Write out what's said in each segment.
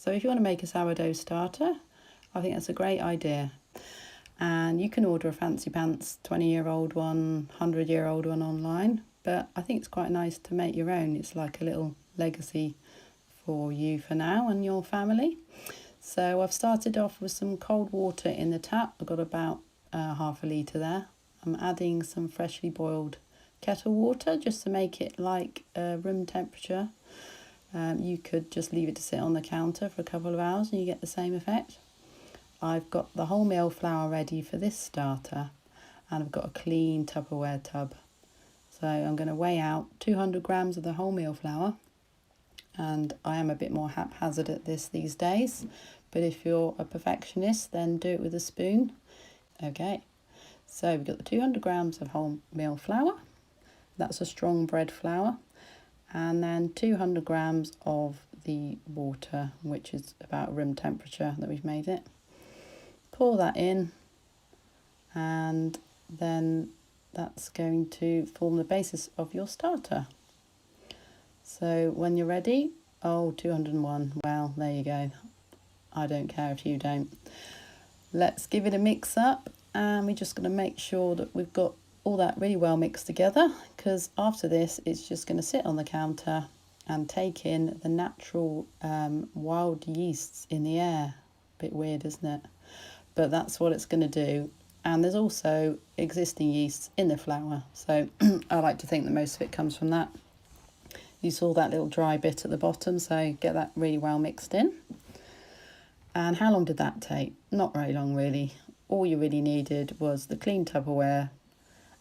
So if you want to make a sourdough starter, I think that's a great idea. And you can order a fancy pants 20-year-old one, 100-year-old one online, but I think it's quite nice to make your own. It's like a little legacy for you for now and your family. So I've started off with some cold water in the tap. I've got about half a litre there. I'm adding some freshly boiled kettle water just to make it like room temperature. You could just leave it to sit on the counter for a couple of hours and you get the same effect. I've got the wholemeal flour ready for this starter, and I've got a clean Tupperware tub. So I'm going to weigh out 200 grams of the wholemeal flour, and I am a bit more haphazard at this these days, but if you're a perfectionist then do it with a spoon. Okay, so we've got the 200 grams of wholemeal flour, that's a strong bread flour, and then 200 grams of the water, which is about room temperature that we've made it. Pour that in, and then that's going to form the basis of your starter. So when you're ready, 201, well, there you go. I don't care if you don't. Let's give it a mix up, and we're just going to make sure that we've got all that really well mixed together, because after this it's just going to sit on the counter and take in the natural wild yeasts in the air. Bit weird, isn't it? But that's what it's going to do. And there's also existing yeasts in the flour, so I like to think that most of it comes from that. You saw that little dry bit at the bottom, so get that really well mixed in. And how long did that take? Not very long, really. All you really needed was the clean Tupperware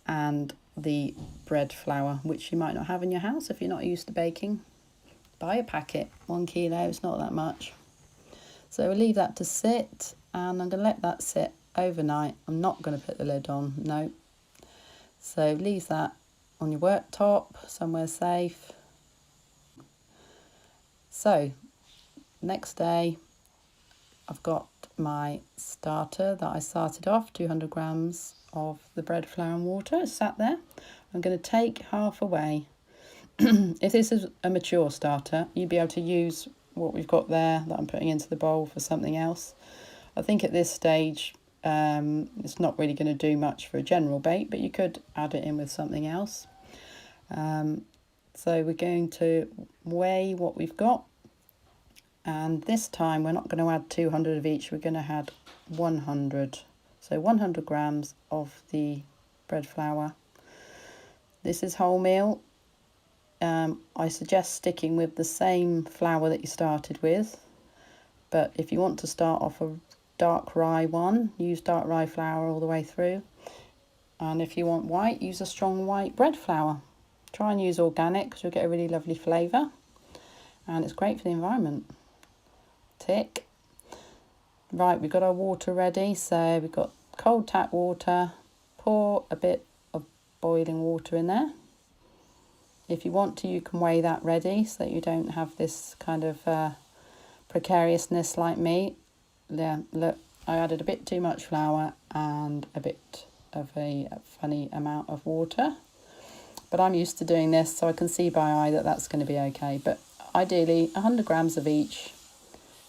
and the bread flour, which you might not have in your house if you're not used to baking. Buy a packet, 1 kilo, it's not that much. So we'll leave that to sit, and I'm going to let that sit overnight. I'm not going to put the lid on, no. So leave that on your worktop, somewhere safe. So next day, I've got my starter that I started off, 200 grams of the bread flour and water. It's sat there. I'm going to take half away. If this is a mature starter, you'd be able to use what we've got there that I'm putting into the bowl for something else. I think at this stage it's not really going to do much for a general bake, but you could add it in with something else. So we're going to weigh what we've got, and this time we're not going to add 200 of each, we're going to add 100. So 100 grams of the bread flour. This is wholemeal. I suggest sticking with the same flour that you started with, but if you want to start off a dark rye one, use dark rye flour all the way through, and if you want white, use a strong white bread flour. Try and use organic because you'll get a really lovely flavour, and it's great for the environment. Tick. Right, we've got our water ready, so we've got cold tap water. Pour a bit of boiling water in there. If you want to, you can weigh that ready so that you don't have this kind of precariousness like me. Yeah, look, I added a bit too much flour and a bit of a funny amount of water. But I'm used to doing this, so I can see by eye that that's going to be okay. But ideally, 100 grams of each.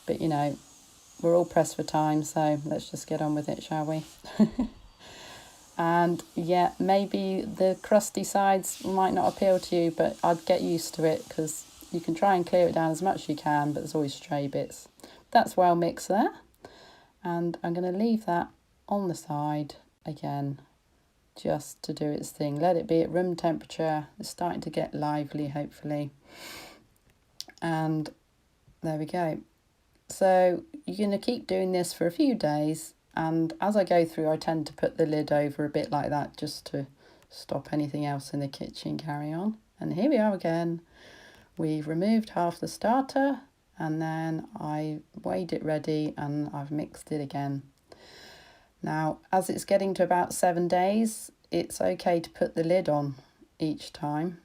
But, you know, we're all pressed for time, so let's just get on with it, shall we? And yeah, maybe the crusty sides might not appeal to you, but I'd get used to it, because you can try and clear it down as much as you can, but there's always stray bits. That's well mixed there, and I'm going to leave that on the side again just to do its thing. Let it be at room temperature. It's starting to get lively, hopefully, and there we go. So you're going to keep doing this for a few days, and as I go through, I tend to put the lid over a bit like that just to stop anything else in the kitchen carry on. And here we are again. We've removed half the starter, and then I weighed it ready and I've mixed it again. Now, as it's getting to about 7 days, it's okay to put the lid on each time.